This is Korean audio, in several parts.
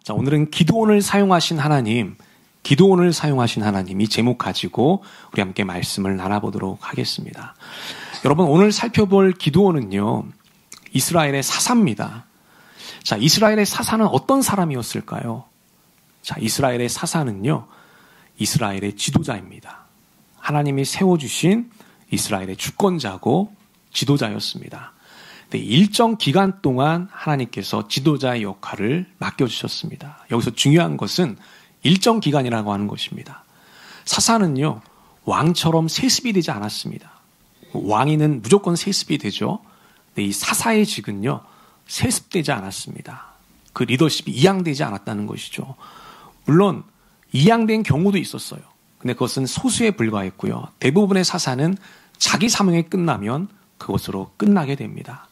자, 오늘은 기드온을 사용하신 하나님, 기드온을 사용하신 하나님 이 제목 가지고 우리 함께 말씀을 나눠보도록 하겠습니다. 여러분, 오늘 살펴볼 기드온은요, 이스라엘의 사사입니다. 자, 이스라엘의 사사는 어떤 사람이었을까요? 자, 이스라엘의 사사는요, 이스라엘의 지도자입니다. 하나님이 세워주신 이스라엘의 주권자고 지도자였습니다. 근데 일정 기간 동안 하나님께서 지도자의 역할을 맡겨주셨습니다. 여기서 중요한 것은 일정 기간이라고 하는 것입니다. 사사는요, 왕처럼 세습이 되지 않았습니다. 왕위는 무조건 세습이 되죠. 근데 이 사사의 직은요, 세습되지 않았습니다. 그 리더십이 이양되지 않았다는 것이죠. 물론 이양된 경우도 있었어요. 근데 그것은 소수에 불과했고요. 대부분의 사사는 자기 사명이 끝나면 그것으로 끝나게 됩니다.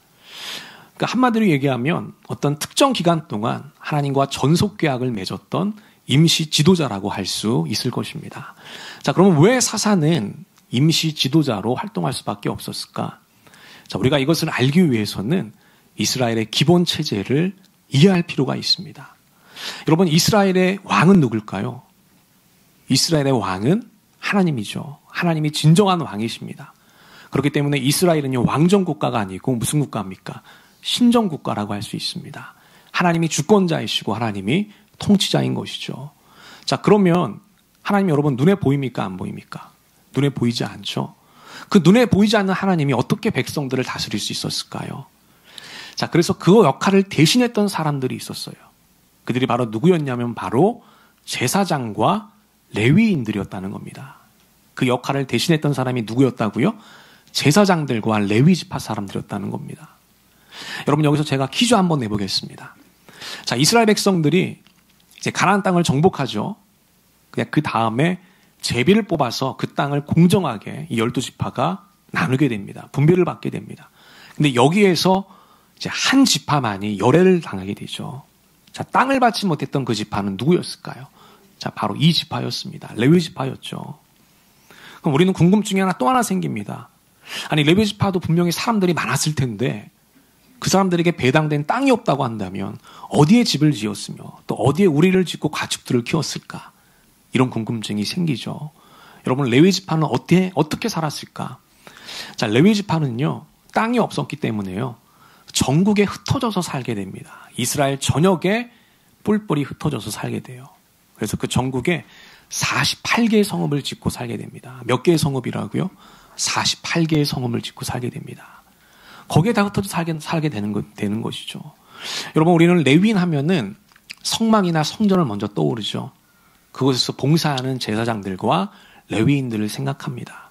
그러니까 한마디로 얘기하면 어떤 특정 기간 동안 하나님과 전속 계약을 맺었던 임시 지도자라고 할 수 있을 것입니다. 자, 그러면 왜 사사는 임시 지도자로 활동할 수밖에 없었을까? 자, 우리가 이것을 알기 위해서는 이스라엘의 기본 체제를 이해할 필요가 있습니다. 여러분, 이스라엘의 왕은 누굴까요? 이스라엘의 왕은 하나님이죠. 하나님이 진정한 왕이십니다. 그렇기 때문에 이스라엘은요, 왕정 국가가 아니고 무슨 국가입니까? 신정 국가라고 할 수 있습니다. 하나님이 주권자이시고 하나님이 통치자인 것이죠. 자, 그러면 하나님 여러분 눈에 보입니까? 안 보입니까? 눈에 보이지 않죠. 그 눈에 보이지 않는 하나님이 어떻게 백성들을 다스릴 수 있었을까요? 자, 그래서 그 역할을 대신했던 사람들이 있었어요. 그들이 바로 누구였냐면 바로 제사장과 레위인들이었다는 겁니다. 그 역할을 대신했던 사람이 누구였다고요? 제사장들과 레위 지파 사람들이었다는 겁니다. 여러분, 여기서 제가 퀴즈 한번 내보겠습니다. 자, 이스라엘 백성들이 이제 가나안 땅을 정복하죠. 그냥 그 다음에 제비를 뽑아서 그 땅을 공정하게 이 12지파가 나누게 됩니다. 분배를 받게 됩니다. 근데 여기에서 이제 한 지파만이 열애를 당하게 되죠. 자, 땅을 받지 못했던 그 지파는 누구였을까요? 자, 바로 이 지파였습니다. 레위 지파였죠. 그럼 우리는 궁금증이 또 하나 생깁니다. 아니, 레위 지파도 분명히 사람들이 많았을 텐데 그 사람들에게 배당된 땅이 없다고 한다면 어디에 집을 지었으며 또 어디에 우리를 짓고 가축들을 키웠을까? 이런 궁금증이 생기죠. 여러분, 레위 지파는 어떻게 살았을까? 자, 레위 지파는요, 땅이 없었기 때문에요, 전국에 흩어져서 살게 됩니다. 이스라엘 전역에 뿔뿔이 흩어져서 살게 돼요. 그래서 그 전국에 48개의 성읍을 짓고 살게 됩니다. 몇 개의 성읍이라고요? 48개의 성읍을 짓고 살게 됩니다. 거기에 다 흩어져 살게 되는 것이죠. 여러분, 우리는 레위인 하면은 성막이나 성전을 먼저 떠오르죠. 그곳에서 봉사하는 제사장들과 레위인들을 생각합니다.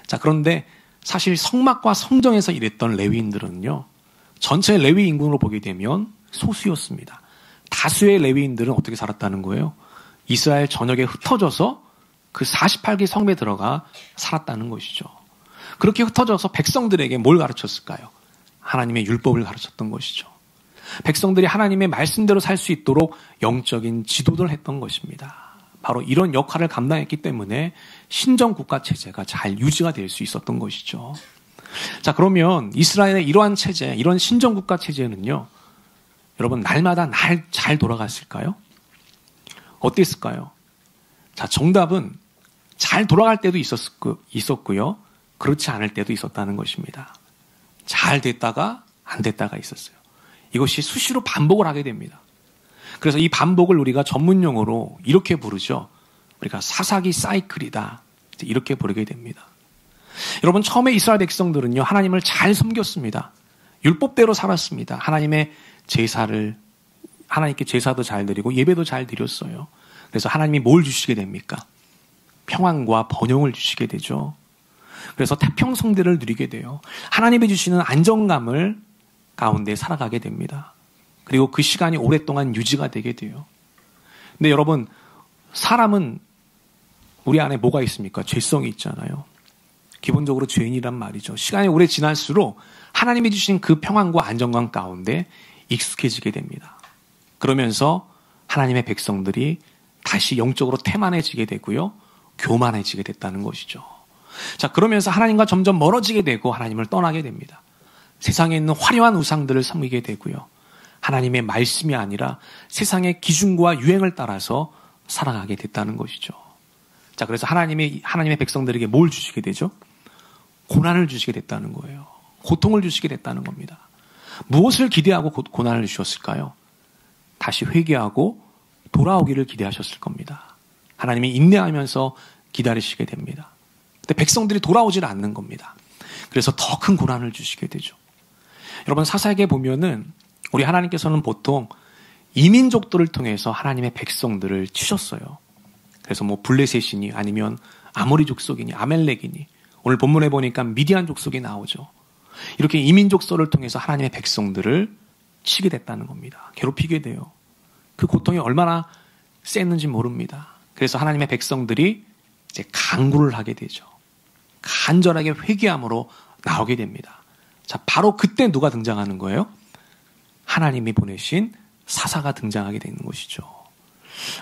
자, 그런데 사실 성막과 성전에서 일했던 레위인들은요, 전체 레위 인구로 보게 되면 소수였습니다. 다수의 레위인들은 어떻게 살았다는 거예요? 이스라엘 전역에 흩어져서 그 48개 성에 들어가 살았다는 것이죠. 그렇게 흩어져서 백성들에게 뭘 가르쳤을까요? 하나님의 율법을 가르쳤던 것이죠. 백성들이 하나님의 말씀대로 살 수 있도록 영적인 지도를 했던 것입니다. 바로 이런 역할을 감당했기 때문에 신정 국가 체제가 잘 유지가 될 수 있었던 것이죠. 자, 그러면 이스라엘의 이러한 체제, 이런 신정 국가 체제는요, 여러분, 날마다 잘 돌아갔을까요? 어땠을까요? 자, 정답은 잘 돌아갈 때도 있었고요, 그렇지 않을 때도 있었다는 것입니다. 잘 됐다가 안 됐다가 있었어요. 이것이 수시로 반복을 하게 됩니다. 그래서 이 반복을 우리가 전문 용어로 이렇게 부르죠. 우리가 사사기 사이클이다, 이렇게 부르게 됩니다. 여러분, 처음에 이스라엘 백성들은요, 하나님을 잘 섬겼습니다. 율법대로 살았습니다. 하나님의 제사를, 하나님께 제사도 잘 드리고 예배도 잘 드렸어요. 그래서 하나님이 뭘 주시게 됩니까? 평안과 번영을 주시게 되죠. 그래서 태평성대를 누리게 돼요. 하나님이 주시는 안정감을 가운데 살아가게 됩니다. 그리고 그 시간이 오랫동안 유지가 되게 돼요. 근데 여러분, 사람은 우리 안에 뭐가 있습니까? 죄성이 있잖아요. 기본적으로 죄인이란 말이죠. 시간이 오래 지날수록 하나님이 주신 그 평안과 안정감 가운데 익숙해지게 됩니다. 그러면서 하나님의 백성들이 다시 영적으로 태만해지게 되고요, 교만해지게 됐다는 것이죠. 자, 그러면서 하나님과 점점 멀어지게 되고 하나님을 떠나게 됩니다. 세상에 있는 화려한 우상들을 섬기게 되고요, 하나님의 말씀이 아니라 세상의 기준과 유행을 따라서 살아가게 됐다는 것이죠. 자, 그래서 하나님의 백성들에게 뭘 주시게 되죠? 고난을 주시게 됐다는 거예요. 고통을 주시게 됐다는 겁니다. 무엇을 기대하고 고난을 주셨을까요? 다시 회개하고 돌아오기를 기대하셨을 겁니다. 하나님이 인내하면서 기다리시게 됩니다. 근데 백성들이 돌아오질 않는 겁니다. 그래서 더 큰 고난을 주시게 되죠. 여러분, 사사기에 보면은 우리 하나님께서는 보통 이민족들을 통해서 하나님의 백성들을 치셨어요. 그래서 뭐 블레셋이니 아니면 아모리 족속이니 아멜렉이니, 오늘 본문에 보니까 미디안 족속이 나오죠. 이렇게 이민족서를 통해서 하나님의 백성들을 치게 됐다는 겁니다. 괴롭히게 돼요. 그 고통이 얼마나 셌는지 모릅니다. 그래서 하나님의 백성들이 이제 간구를 하게 되죠. 간절하게 회개함으로 나오게 됩니다. 자, 바로 그때 누가 등장하는 거예요? 하나님이 보내신 사사가 등장하게 되는 것이죠.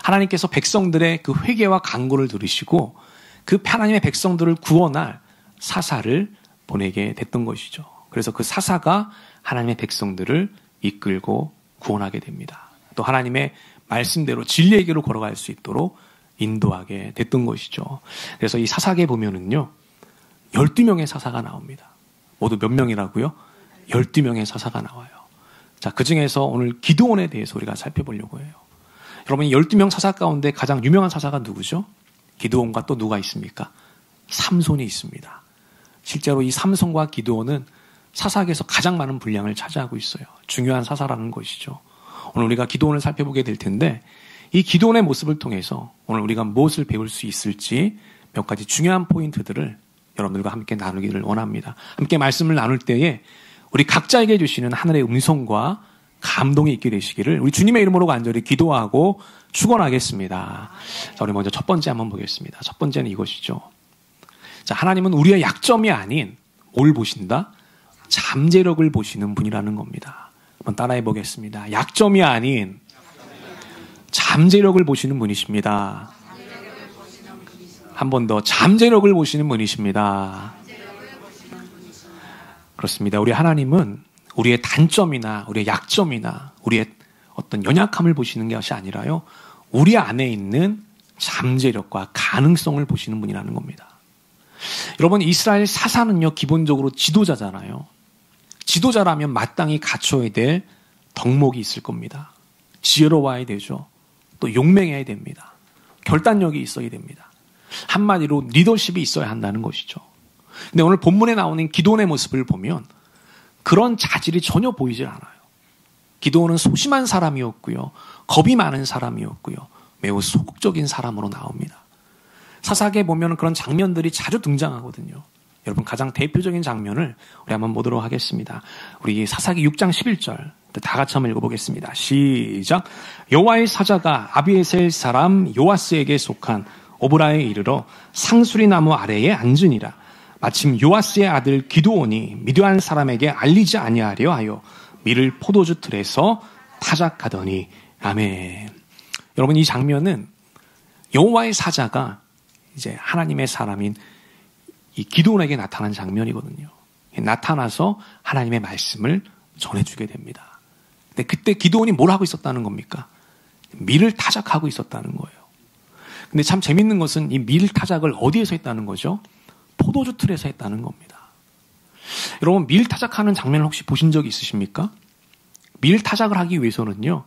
하나님께서 백성들의 그 회개와 간구를 들으시고 그 하나님의 백성들을 구원할 사사를 보내게 됐던 것이죠. 그래서 그 사사가 하나님의 백성들을 이끌고 구원하게 됩니다. 또 하나님의 말씀대로 진리의 길로 걸어갈 수 있도록 인도하게 됐던 것이죠. 그래서 이 사사기에 보면은요, 12명의 사사가 나옵니다. 모두 몇 명이라고요? 12명의 사사가 나와요. 자, 그 중에서 오늘 기드온에 대해서 우리가 살펴보려고 해요. 여러분, 12명 사사 가운데 가장 유명한 사사가 누구죠? 기드온과 또 누가 있습니까? 삼손이 있습니다. 실제로 이 삼손과 기드온은 사사기에서 가장 많은 분량을 차지하고 있어요. 중요한 사사라는 것이죠. 오늘 우리가 기드온을 살펴보게 될 텐데, 이 기드온의 모습을 통해서 오늘 우리가 무엇을 배울 수 있을지 몇 가지 중요한 포인트들을 여러분들과 함께 나누기를 원합니다. 함께 말씀을 나눌 때에 우리 각자에게 주시는 하늘의 음성과 감동이 있게 되시기를 우리 주님의 이름으로 간절히 기도하고 축원하겠습니다. 자, 우리 먼저 첫 번째 한번 보겠습니다. 첫 번째는 이것이죠. 자, 하나님은 우리의 약점이 아닌 뭘 보신다? 잠재력을 보시는 분이라는 겁니다. 한번 따라해 보겠습니다. 약점이 아닌 잠재력을 보시는 분이십니다. 한 번 더, 잠재력을 보시는 분이십니다. 그렇습니다. 우리 하나님은 우리의 단점이나 우리의 약점이나 우리의 어떤 연약함을 보시는 것이 아니라요, 우리 안에 있는 잠재력과 가능성을 보시는 분이라는 겁니다. 여러분, 이스라엘 사사는요, 기본적으로 지도자잖아요. 지도자라면 마땅히 갖춰야 될 덕목이 있을 겁니다. 지혜로워야 되죠. 또 용맹해야 됩니다. 결단력이 있어야 됩니다. 한마디로 리더십이 있어야 한다는 것이죠. 근데 오늘 본문에 나오는 기드온의 모습을 보면 그런 자질이 전혀 보이질 않아요. 기드온은 소심한 사람이었고요, 겁이 많은 사람이었고요, 매우 소극적인 사람으로 나옵니다. 사사기에 보면 그런 장면들이 자주 등장하거든요. 여러분, 가장 대표적인 장면을 우리 한번 보도록 하겠습니다. 우리 사사기 6장 11절 다 같이 한번 읽어보겠습니다. 시작. 여호와의 사자가 아비에셀 사람 요아스에게 속한 오브라에 이르러 상수리 나무 아래에 앉으니라. 마침 요아스의 아들 기드온이 미드안 사람에게 알리지 아니하려 하여 밀을 포도주 틀에서 타작하더니. 아멘. 여러분, 이 장면은 여호와의 사자가 이제 하나님의 사람인 이 기드온에게 나타난 장면이거든요. 나타나서 하나님의 말씀을 전해주게 됩니다. 근데 그때 기드온이 뭘 하고 있었다는 겁니까? 밀을 타작하고 있었다는 거예요. 근데 참 재밌는 것은 이 밀 타작을 어디에서 했다는 거죠? 포도주 틀에서 했다는 겁니다. 여러분, 밀 타작하는 장면을 혹시 보신 적이 있으십니까? 밀 타작을 하기 위해서는요,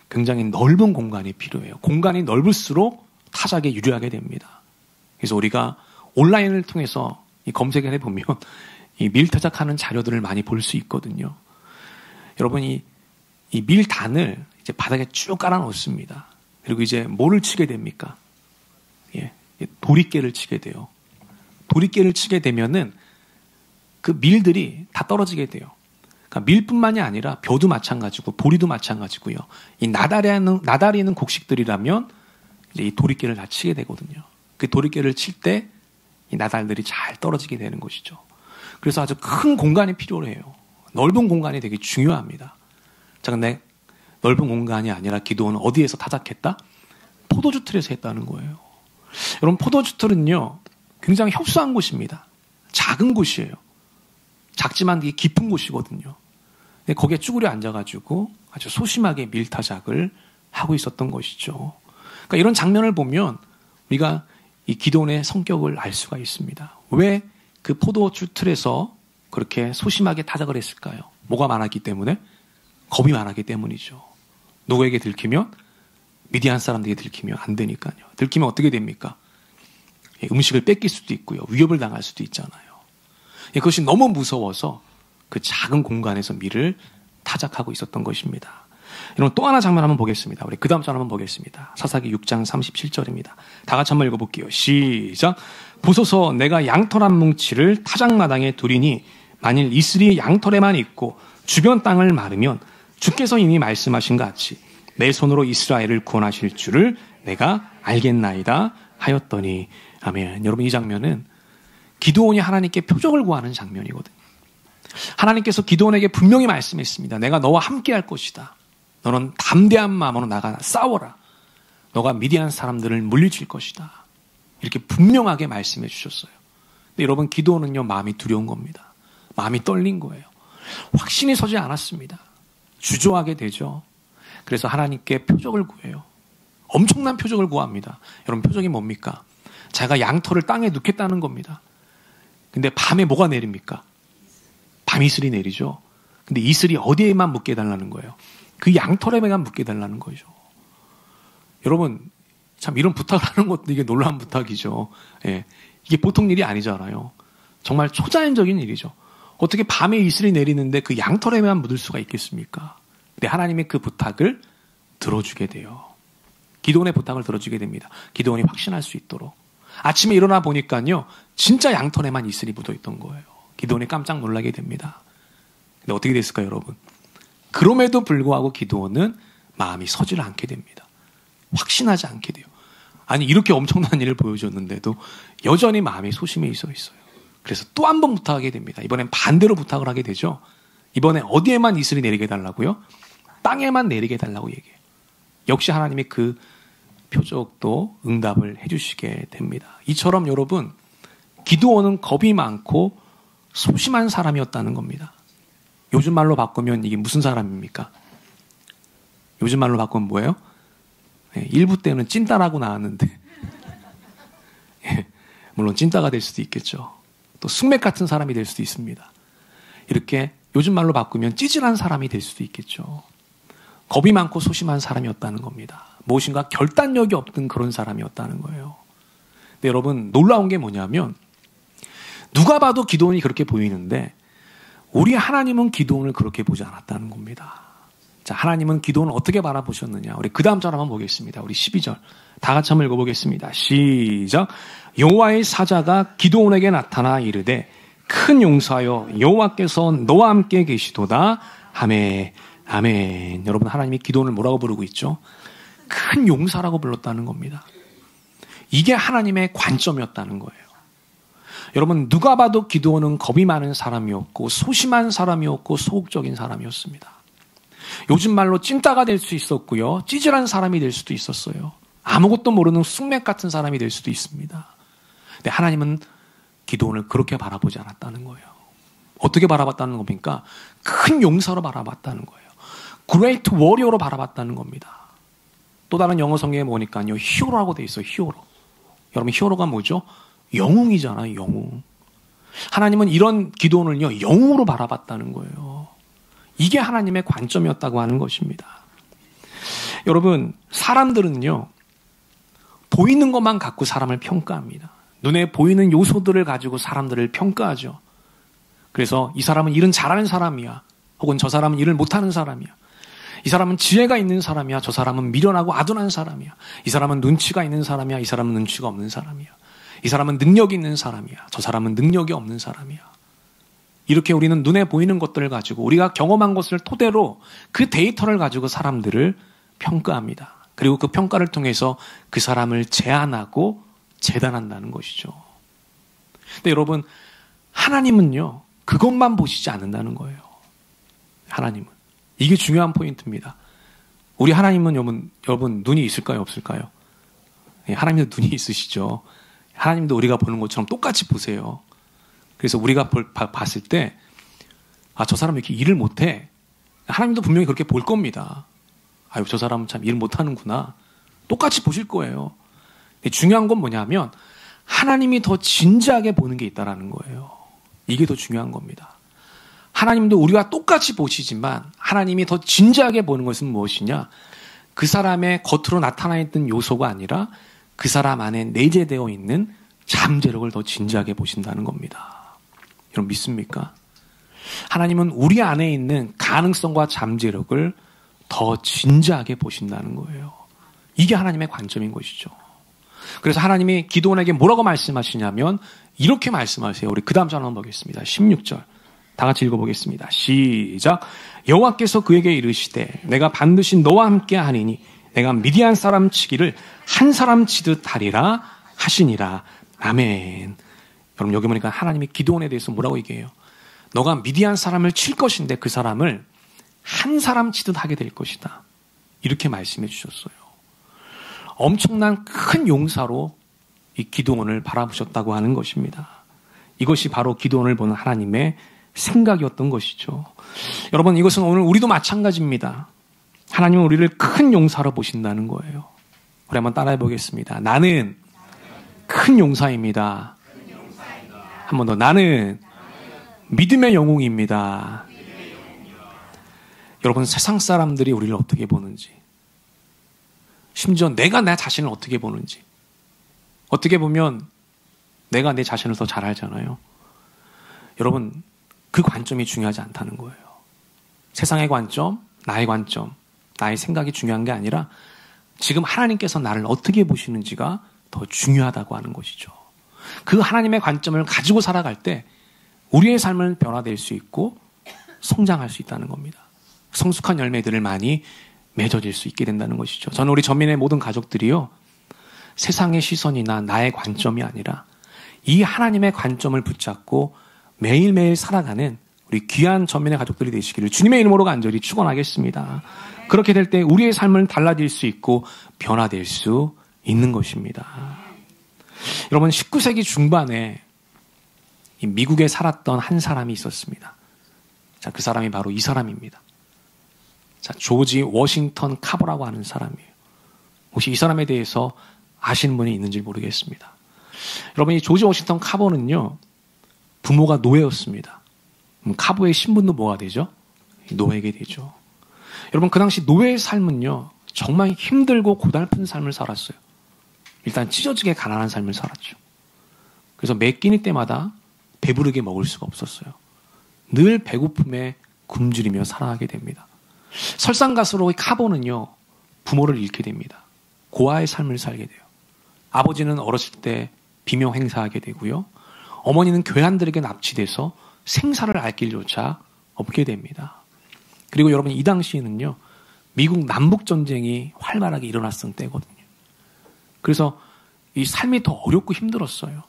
굉장히 넓은 공간이 필요해요. 공간이 넓을수록 타작에 유리하게 됩니다. 그래서 우리가 온라인을 통해서 검색을 해보면 이 밀 타작하는 자료들을 많이 볼 수 있거든요. 여러분이 이 밀단을 이제 바닥에 쭉 깔아 놓습니다. 그리고 이제 뭐를 치게 됩니까? 예, 도리깨를 치게 돼요. 도리깨를 치게 되면은 그 밀들이 다 떨어지게 돼요. 그러니까 밀뿐만이 아니라 벼도 마찬가지고 보리도 마찬가지고요. 이 나달이는 곡식들이라면 이제 이 도리깨를 다 치게 되거든요. 그 도리깨를 칠 때 이 나달들이 잘 떨어지게 되는 것이죠. 그래서 아주 큰 공간이 필요해요. 넓은 공간이 되게 중요합니다. 자, 근데 넓은 공간이 아니라 기드온은 어디에서 타작했다? 포도주 틀에서 했다는 거예요. 여러분, 포도주 틀은요, 굉장히 협소한 곳입니다. 작은 곳이에요. 작지만 되게 깊은 곳이거든요. 근데 거기에 쭈그려 앉아가지고 아주 소심하게 밀타작을 하고 있었던 것이죠. 그러니까 이런 장면을 보면 우리가 이 기도원의 성격을 알 수가 있습니다. 왜 그 포도주 틀에서 그렇게 소심하게 타작을 했을까요? 뭐가 많았기 때문에? 겁이 많았기 때문이죠. 누구에게 들키면? 미디안 사람들에게 들키면 안 되니까요. 들키면 어떻게 됩니까? 음식을 뺏길 수도 있고요. 위협을 당할 수도 있잖아요. 그것이 너무 무서워서 그 작은 공간에서 밀을 타작하고 있었던 것입니다. 여러분 또 하나 장면 한번 보겠습니다. 우리 그 다음 장 한번 보겠습니다. 사사기 6장 37절입니다. 다 같이 한번 읽어볼게요. 시작. 보소서 내가 양털 한 뭉치를 타작마당에 두리니 만일 이슬이 양털에만 있고 주변 땅을 마르면 주께서 이미 말씀하신 것 같이 내 손으로 이스라엘을 구원하실 줄을 내가 알겠나이다 하였더니 아멘. 여러분 이 장면은 기드온이 하나님께 표적을 구하는 장면이거든요. 하나님께서 기드온에게 분명히 말씀했습니다. 내가 너와 함께 할 것이다. 너는 담대한 마음으로 나가 싸워라. 너가 미디안 사람들을 물리칠 것이다. 이렇게 분명하게 말씀해 주셨어요. 근데 여러분 기드온은요 마음이 두려운 겁니다. 마음이 떨린 거예요. 확신이 서지 않았습니다. 주저하게 되죠. 그래서 하나님께 표적을 구해요. 엄청난 표적을 구합니다. 여러분 표적이 뭡니까? 자기가 양털을 땅에 넣겠다는 겁니다. 근데 밤에 뭐가 내립니까? 밤이슬이 내리죠. 근데 이슬이 어디에만 묻게 해달라는 거예요? 그 양털에만 묻게 해달라는 거죠. 여러분 참 이런 부탁을 하는 것도 이게 놀라운 부탁이죠. 예. 이게 보통 일이 아니잖아요. 정말 초자연적인 일이죠. 어떻게 밤에 이슬이 내리는데 그 양털에만 묻을 수가 있겠습니까? 근데 하나님의 그 부탁을 들어주게 돼요. 기드온의 부탁을 들어주게 됩니다. 기드온이 확신할 수 있도록. 아침에 일어나 보니까요. 진짜 양털에만 이슬이 묻어있던 거예요. 기드온이 깜짝 놀라게 됩니다. 근데 어떻게 됐을까요, 여러분? 그럼에도 불구하고 기드온은 마음이 서질 않게 됩니다. 확신하지 않게 돼요. 아니 이렇게 엄청난 일을 보여줬는데도 여전히 마음이 소심해 있어요. 그래서 또 한 번 부탁하게 됩니다. 이번엔 반대로 부탁을 하게 되죠. 이번에 어디에만 이슬이 내리게 해달라고요? 땅에만 내리게 해달라고 얘기해요. 역시 하나님이 그 표적도 응답을 해주시게 됩니다. 이처럼 여러분 기드온은 겁이 많고 소심한 사람이었다는 겁니다. 요즘 말로 바꾸면 이게 무슨 사람입니까? 요즘 말로 바꾸면 뭐예요? 일부 때는 찐따라고 나왔는데 물론 찐따가 될 수도 있겠죠. 또 숙맥 같은 사람이 될 수도 있습니다. 이렇게 요즘 말로 바꾸면 찌질한 사람이 될 수도 있겠죠. 겁이 많고 소심한 사람이었다는 겁니다. 무엇인가 결단력이 없던 그런 사람이었다는 거예요. 근데 여러분 놀라운 게 뭐냐면 누가 봐도 기드온이 그렇게 보이는데 우리 하나님은 기드온을 그렇게 보지 않았다는 겁니다. 자, 하나님은 기드온을 어떻게 바라보셨느냐. 우리 그 다음 절 한번 보겠습니다. 우리 12절. 다 같이 한번 읽어보겠습니다. 시작. 여호와의 사자가 기드온에게 나타나 이르되 큰 용사여 여호와께서 너와 함께 계시도다. 아멘. 아멘. 여러분 하나님이 기드온을 뭐라고 부르고 있죠? 큰 용사라고 불렀다는 겁니다. 이게 하나님의 관점이었다는 거예요. 여러분 누가 봐도 기드온은 겁이 많은 사람이었고 소심한 사람이었고 소극적인 사람이었습니다. 요즘 말로 찐따가 될 수 있었고요. 찌질한 사람이 될 수도 있었어요. 아무것도 모르는 숙맥 같은 사람이 될 수도 있습니다. 근데 하나님은 기드온을 그렇게 바라보지 않았다는 거예요. 어떻게 바라봤다는 겁니까? 큰 용사로 바라봤다는 거예요. Great Warrior로 바라봤다는 겁니다. 또 다른 영어 성경에 보니까요. 히어로라고 돼 있어요. 히어로. 여러분 히어로가 뭐죠? 영웅이잖아요. 영웅. 하나님은 이런 기드온을요. 영웅으로 바라봤다는 거예요. 이게 하나님의 관점이었다고 하는 것입니다. 여러분 사람들은요. 보이는 것만 갖고 사람을 평가합니다. 눈에 보이는 요소들을 가지고 사람들을 평가하죠. 그래서 이 사람은 일은 잘하는 사람이야. 혹은 저 사람은 일을 못하는 사람이야. 이 사람은 지혜가 있는 사람이야. 저 사람은 미련하고 아둔한 사람이야. 이 사람은 눈치가 있는 사람이야. 이 사람은 눈치가 없는 사람이야. 이 사람은 능력이 있는 사람이야. 저 사람은 능력이 없는 사람이야. 이렇게 우리는 눈에 보이는 것들을 가지고 우리가 경험한 것을 토대로 그 데이터를 가지고 사람들을 평가합니다. 그리고 그 평가를 통해서 그 사람을 제한하고 재단한다는 것이죠. 근데 여러분 하나님은요. 그것만 보시지 않는다는 거예요. 하나님은. 이게 중요한 포인트입니다. 우리 하나님은 여러분 눈이 있을까요? 없을까요? 하나님도 눈이 있으시죠. 하나님도 우리가 보는 것처럼 똑같이 보세요. 그래서 우리가 봤을 때 아, 저 사람 왜 이렇게 일을 못해? 하나님도 분명히 그렇게 볼 겁니다. 아유, 저 사람은 참 일 못하는구나. 똑같이 보실 거예요. 근데 중요한 건 뭐냐면 하나님이 더 진지하게 보는 게 있다라는 거예요. 이게 더 중요한 겁니다. 하나님도 우리와 똑같이 보시지만 하나님이 더 진지하게 보는 것은 무엇이냐? 그 사람의 겉으로 나타나 있던 요소가 아니라 그 사람 안에 내재되어 있는 잠재력을 더 진지하게 보신다는 겁니다. 여러분 믿습니까? 하나님은 우리 안에 있는 가능성과 잠재력을 더 진지하게 보신다는 거예요. 이게 하나님의 관점인 것이죠. 그래서 하나님이 기드온에게 뭐라고 말씀하시냐면 이렇게 말씀하세요. 우리 그 다음 절 한번 보겠습니다. 16절. 다 같이 읽어보겠습니다. 시작. 여호와께서 그에게 이르시되 내가 반드시 너와 함께 하리니 내가 미디안 사람 치기를 한 사람 치듯 하리라 하시니라. 아멘. 여러분 여기 보니까 하나님이 기드온에 대해서 뭐라고 얘기해요? 너가 미디안 사람을 칠 것인데 그 사람을 한 사람 치듯 하게 될 것이다. 이렇게 말씀해 주셨어요. 엄청난 큰 용사로 이 기드온을 바라보셨다고 하는 것입니다. 이것이 바로 기드온을 보는 하나님의 생각이었던 것이죠. 여러분 이것은 오늘 우리도 마찬가지입니다. 하나님은 우리를 큰 용사로 보신다는 거예요. 우리 한번 따라해 보겠습니다. 나는 큰 용사입니다. 한 번 더. 나는 믿음의 영웅입니다. 여러분 세상 사람들이 우리를 어떻게 보는지, 심지어 내가 내 자신을 어떻게 보는지, 어떻게 보면 내가 내 자신을 더 잘 알잖아요. 여러분 그 관점이 중요하지 않다는 거예요. 세상의 관점, 나의 관점, 나의 생각이 중요한 게 아니라 지금 하나님께서 나를 어떻게 보시는지가 더 중요하다고 하는 것이죠. 그 하나님의 관점을 가지고 살아갈 때 우리의 삶은 변화될 수 있고 성장할 수 있다는 겁니다. 성숙한 열매들을 많이 맺어질 수 있게 된다는 것이죠. 저는 우리 전민의 모든 가족들이요, 세상의 시선이나 나의 관점이 아니라 이 하나님의 관점을 붙잡고 매일매일 살아가는 우리 귀한 전민의 가족들이 되시기를 주님의 이름으로 간절히 축원하겠습니다. 그렇게 될 때 우리의 삶은 달라질 수 있고 변화될 수 있는 것입니다. 여러분 19세기 중반에 미국에 살았던 한 사람이 있었습니다. 자, 그 사람이 바로 이 사람입니다. 자, 조지 워싱턴 카버라고 하는 사람이에요. 혹시 이 사람에 대해서 아시는 분이 있는지 모르겠습니다. 여러분 이 조지 워싱턴 카버는요, 부모가 노예였습니다. 카버의 신분도 뭐가 되죠? 노예게 되죠. 여러분 그 당시 노예의 삶은요, 정말 힘들고 고달픈 삶을 살았어요. 일단 찢어지게 가난한 삶을 살았죠. 그래서 매 끼니 때마다 배부르게 먹을 수가 없었어요. 늘 배고픔에 굶주리며 살아가게 됩니다. 설상가수로 카버는요, 부모를 잃게 됩니다. 고아의 삶을 살게 돼요. 아버지는 어렸을 때 비명 행사하게 되고요. 어머니는 괴한들에게 납치돼서 생사를 알 길조차 없게 됩니다. 그리고 여러분 이 당시에는요, 미국 남북전쟁이 활발하게 일어났던 때거든요. 그래서 이 삶이 더 어렵고 힘들었어요.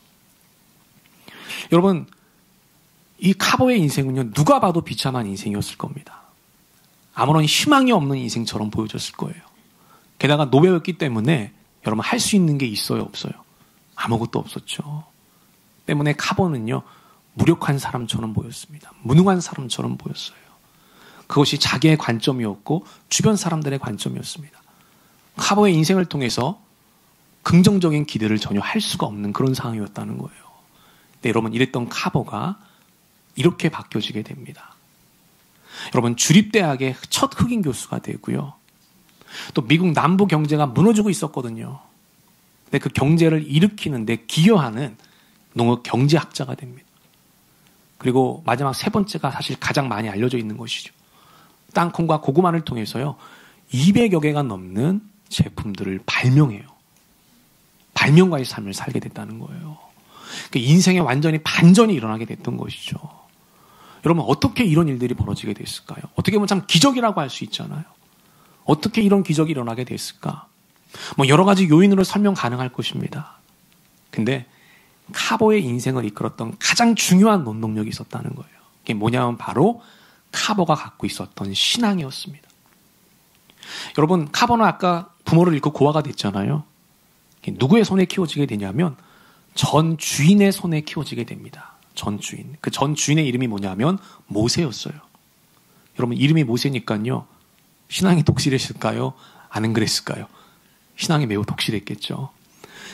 여러분 이 카버의 인생은요, 누가 봐도 비참한 인생이었을 겁니다. 아무런 희망이 없는 인생처럼 보여졌을 거예요. 게다가 노예였기 때문에 여러분 할 수 있는 게 있어요, 없어요? 아무것도 없었죠. 때문에 카버는요, 무력한 사람처럼 보였습니다. 무능한 사람처럼 보였어요. 그것이 자기의 관점이었고 주변 사람들의 관점이었습니다. 카버의 인생을 통해서 긍정적인 기대를 전혀 할 수가 없는 그런 상황이었다는 거예요. 근데 여러분 이랬던 카버가 이렇게 바뀌어지게 됩니다. 여러분 주립대학의 첫 흑인 교수가 되고요. 또 미국 남부 경제가 무너지고 있었거든요. 근데 그 경제를 일으키는데 기여하는 농업 경제학자가 됩니다. 그리고 마지막 세 번째가 사실 가장 많이 알려져 있는 것이죠. 땅콩과 고구마를 통해서요, 200여 개가 넘는 제품들을 발명해요. 발명가의 삶을 살게 됐다는 거예요. 그 인생에 완전히 반전이 일어나게 됐던 것이죠. 여러분 어떻게 이런 일들이 벌어지게 됐을까요? 어떻게 보면 참 기적이라고 할 수 있잖아요. 어떻게 이런 기적이 일어나게 됐을까? 뭐 여러 가지 요인으로 설명 가능할 것입니다. 근데 카버의 인생을 이끌었던 가장 중요한 원동력이 있었다는 거예요. 그게 뭐냐면 바로 카버가 갖고 있었던 신앙이었습니다. 여러분 카버는 아까 부모를 잃고 고아가 됐잖아요. 누구의 손에 키워지게 되냐면 전 주인의 손에 키워지게 됩니다. 전 주인. 그 전 주인의 이름이 뭐냐면 모세였어요. 여러분 이름이 모세니까요. 신앙이 독실했을까요? 안 그랬을까요? 신앙이 매우 독실했겠죠.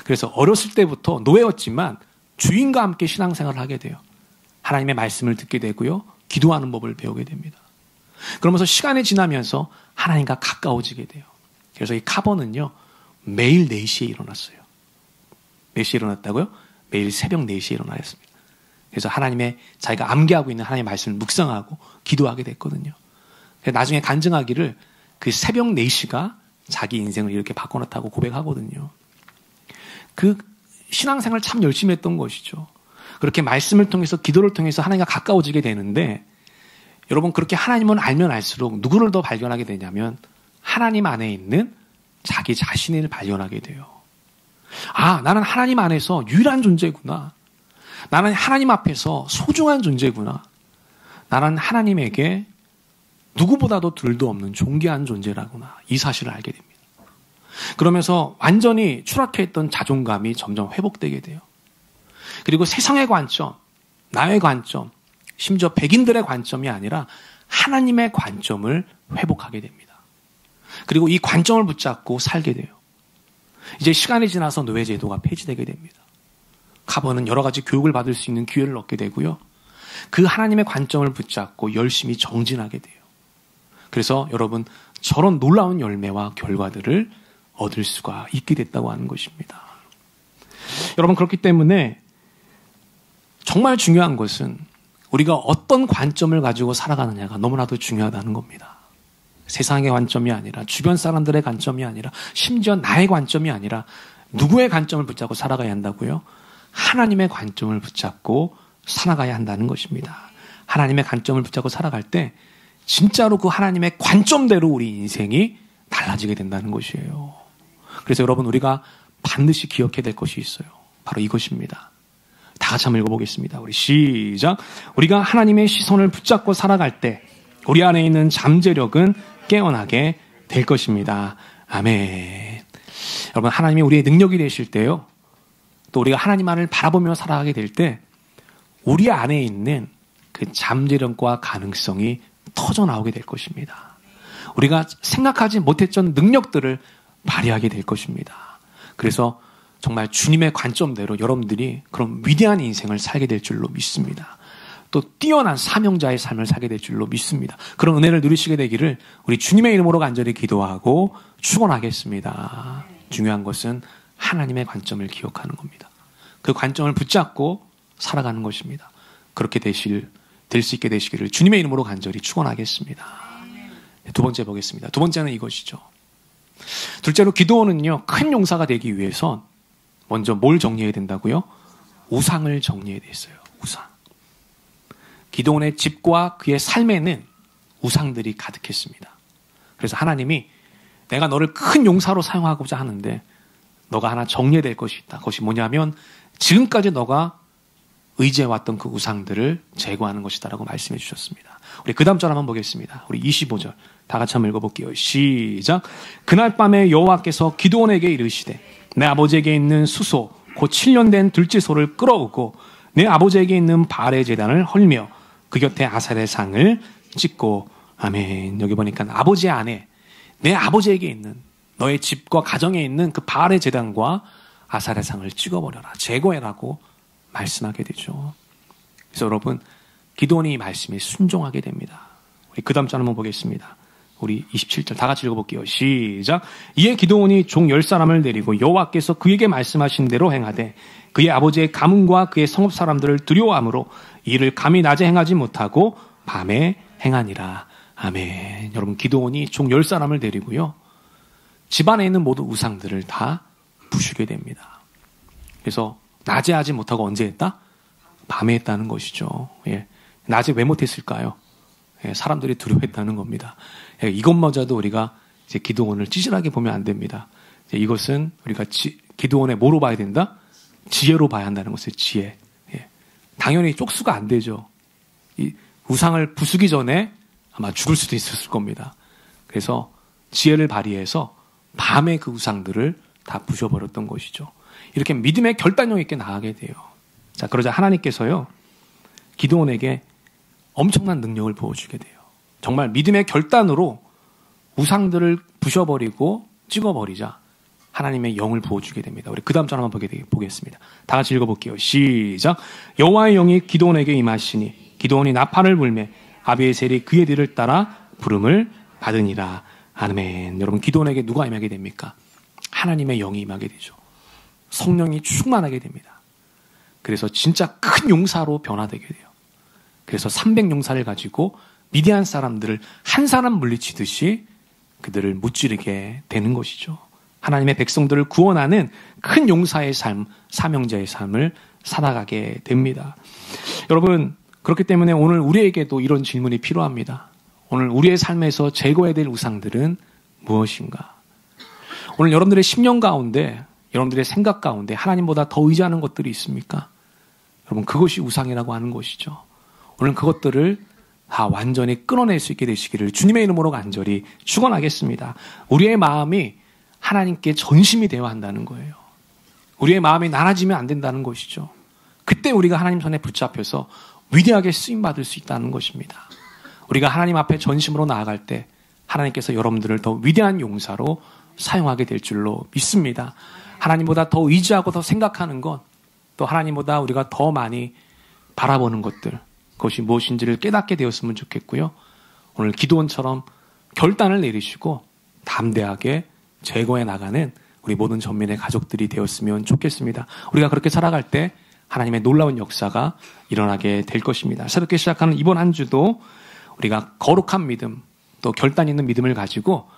그래서 어렸을 때부터 노예였지만 주인과 함께 신앙생활을 하게 돼요. 하나님의 말씀을 듣게 되고요. 기도하는 법을 배우게 됩니다. 그러면서 시간이 지나면서 하나님과 가까워지게 돼요. 그래서 이 카버는요. 매일 4시에 일어났어요. 몇 시에 일어났다고요? 매일 새벽 4시에 일어나였습니다. 그래서 하나님의 자기가 암기하고 있는 하나님의 말씀을 묵상하고 기도하게 됐거든요. 나중에 간증하기를 그 새벽 4시가 자기 인생을 이렇게 바꿔놨다고 고백하거든요. 그 신앙생활 참 열심히 했던 것이죠. 그렇게 말씀을 통해서 기도를 통해서 하나님과 가까워지게 되는데 여러분 그렇게 하나님을 알면 알수록 누구를 더 발견하게 되냐면 하나님 안에 있는 자기 자신을 발견하게 돼요. 아, 나는 하나님 안에서 유일한 존재구나. 나는 하나님 앞에서 소중한 존재구나. 나는 하나님에게 누구보다도 둘도 없는 존귀한 존재라구나. 이 사실을 알게 됩니다. 그러면서 완전히 추락해 있던 자존감이 점점 회복되게 돼요. 그리고 세상의 관점, 나의 관점, 심지어 백인들의 관점이 아니라 하나님의 관점을 회복하게 됩니다. 그리고 이 관점을 붙잡고 살게 돼요. 이제 시간이 지나서 노예제도가 폐지되게 됩니다. 카버는 여러 가지 교육을 받을 수 있는 기회를 얻게 되고요. 그 하나님의 관점을 붙잡고 열심히 정진하게 돼요. 그래서 여러분 저런 놀라운 열매와 결과들을 얻을 수가 있게 됐다고 하는 것입니다. 여러분 그렇기 때문에 정말 중요한 것은 우리가 어떤 관점을 가지고 살아가느냐가 너무나도 중요하다는 겁니다. 세상의 관점이 아니라 주변 사람들의 관점이 아니라 심지어 나의 관점이 아니라 누구의 관점을 붙잡고 살아가야 한다고요? 하나님의 관점을 붙잡고 살아가야 한다는 것입니다. 하나님의 관점을 붙잡고 살아갈 때 진짜로 그 하나님의 관점대로 우리 인생이 달라지게 된다는 것이에요. 그래서 여러분 우리가 반드시 기억해야 될 것이 있어요. 바로 이것입니다. 다 같이 한번 읽어보겠습니다. 우리 시작. 우리가 하나님의 시선을 붙잡고 살아갈 때 우리 안에 있는 잠재력은 깨어나게 될 것입니다. 아멘. 여러분 하나님이 우리의 능력이 되실 때요. 또 우리가 하나님만을 바라보며 살아가게 될 때 우리 안에 있는 그 잠재력과 가능성이 터져나오게 될 것입니다. 우리가 생각하지 못했던 능력들을 발휘하게 될 것입니다. 그래서 정말 주님의 관점대로 여러분들이 그런 위대한 인생을 살게 될 줄로 믿습니다. 또 뛰어난 사명자의 삶을 살게 될 줄로 믿습니다. 그런 은혜를 누리시게 되기를 우리 주님의 이름으로 간절히 기도하고 축원하겠습니다. 중요한 것은 하나님의 관점을 기억하는 겁니다. 그 관점을 붙잡고 살아가는 것입니다. 그렇게 될 수 있게 되시기를 주님의 이름으로 간절히 축원하겠습니다. 두 번째 보겠습니다. 두 번째는 이것이죠. 둘째로 기도원은요, 큰 용사가 되기 위해선 먼저 뭘 정리해야 된다고요? 우상을 정리해야 됐어요. 우상. 기도원의 집과 그의 삶에는 우상들이 가득했습니다. 그래서 하나님이 내가 너를 큰 용사로 사용하고자 하는데 너가 하나 정리해야 될 것이 있다. 그것이 뭐냐면 지금까지 너가 의지해왔던 그 우상들을 제거하는 것이다라고 말씀해 주셨습니다. 우리 그 다음 절 한번 보겠습니다. 우리 25절 다 같이 한번 읽어볼게요. 시작. 그날 밤에 여호와께서 기드온에게 이르시되 내 아버지에게 있는 수소 곧 7년 된 둘째 소를 끌어오고 내 아버지에게 있는 바알의 제단을 헐며 그 곁에 아사의 상을 찍고 아멘. 여기 보니까 아버지의 아내 내 아버지에게 있는 너의 집과 가정에 있는 그 바알의 제단과 아사의 상을 찍어버려라. 제거해라고 말씀하게 되죠. 그래서 여러분 기드온이 이 말씀에 순종하게 됩니다. 우리 그 다음 절 한번 보겠습니다. 우리 27절 다 같이 읽어볼게요. 시작. 이에 기드온이 종 10사람을 데리고 여호와께서 그에게 말씀하신 대로 행하되 그의 아버지의 가문과 그의 성읍 사람들을 두려워함으로 이를 감히 낮에 행하지 못하고 밤에 행하니라. 아멘. 여러분 기드온이 종 10사람을 데리고요. 집안에 있는 모든 우상들을 다 부수게 됩니다. 그래서 낮에 하지 못하고 언제 했다? 밤에 했다는 것이죠. 예. 낮에 왜 못했을까요? 예. 사람들이 두려워했다는 겁니다. 예. 이것마저도 우리가 이제 기드온을 찌질하게 보면 안 됩니다. 이것은 우리가 기드온의 뭐로 봐야 된다? 지혜로 봐야 한다는 것을 지혜. 예. 당연히 쪽수가 안 되죠. 이 우상을 부수기 전에 아마 죽을 수도 있었을 겁니다. 그래서 지혜를 발휘해서 밤에 그 우상들을 다 부셔버렸던 것이죠. 이렇게 믿음의 결단력 있게 나아가게 돼요. 자, 그러자 하나님께서요, 기드온에게 엄청난 능력을 부어주게 돼요. 정말 믿음의 결단으로 우상들을 부셔버리고 찍어버리자 하나님의 영을 부어주게 됩니다. 우리 그 다음 절 한번 보겠습니다. 다 같이 읽어볼게요. 시작. 여호와의 영이 기드온에게 임하시니 기드온이 나팔을 불매 아비에셀이 그의 뒤를 따라 부름을 받으니라. 아멘. 여러분, 기드온에게 누가 임하게 됩니까? 하나님의 영이 임하게 되죠. 성령이 충만하게 됩니다. 그래서 진짜 큰 용사로 변화되게 돼요. 그래서 300용사를 가지고 미디안 사람들을 한 사람 물리치듯이 그들을 무찌르게 되는 것이죠. 하나님의 백성들을 구원하는 큰 용사의 삶, 사명자의 삶을 살아가게 됩니다. 여러분, 그렇기 때문에 오늘 우리에게도 이런 질문이 필요합니다. 오늘 우리의 삶에서 제거해야 될 우상들은 무엇인가? 오늘 여러분들의 심령 가운데, 여러분들의 생각 가운데 하나님보다 더 의지하는 것들이 있습니까? 여러분, 그것이 우상이라고 하는 것이죠. 오늘 그것들을 다 완전히 끊어낼 수 있게 되시기를 주님의 이름으로 간절히 축원하겠습니다. 우리의 마음이 하나님께 전심이 되어야 한다는 거예요. 우리의 마음이 나눠지면 안 된다는 것이죠. 그때 우리가 하나님 손에 붙잡혀서 위대하게 쓰임받을 수 있다는 것입니다. 우리가 하나님 앞에 전심으로 나아갈 때 하나님께서 여러분들을 더 위대한 용사로 사용하게 될 줄로 믿습니다. 하나님보다 더 의지하고 더 생각하는 것, 또 하나님보다 우리가 더 많이 바라보는 것들, 그것이 무엇인지를 깨닫게 되었으면 좋겠고요. 오늘 기드온처럼 결단을 내리시고 담대하게 제거해 나가는 우리 모든 전민의 가족들이 되었으면 좋겠습니다. 우리가 그렇게 살아갈 때 하나님의 놀라운 역사가 일어나게 될 것입니다. 새롭게 시작하는 이번 한 주도 우리가 거룩한 믿음, 또 결단 있는 믿음을 가지고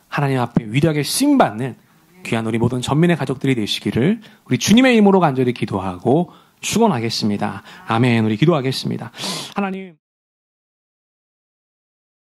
하나님 앞에 위대하게 쓰임받는 귀한 우리 모든 전민의 가족들이 되시기를 우리 주님의 이름으로 간절히 기도하고 축원하겠습니다. 아멘. 우리 기도하겠습니다. 하나님.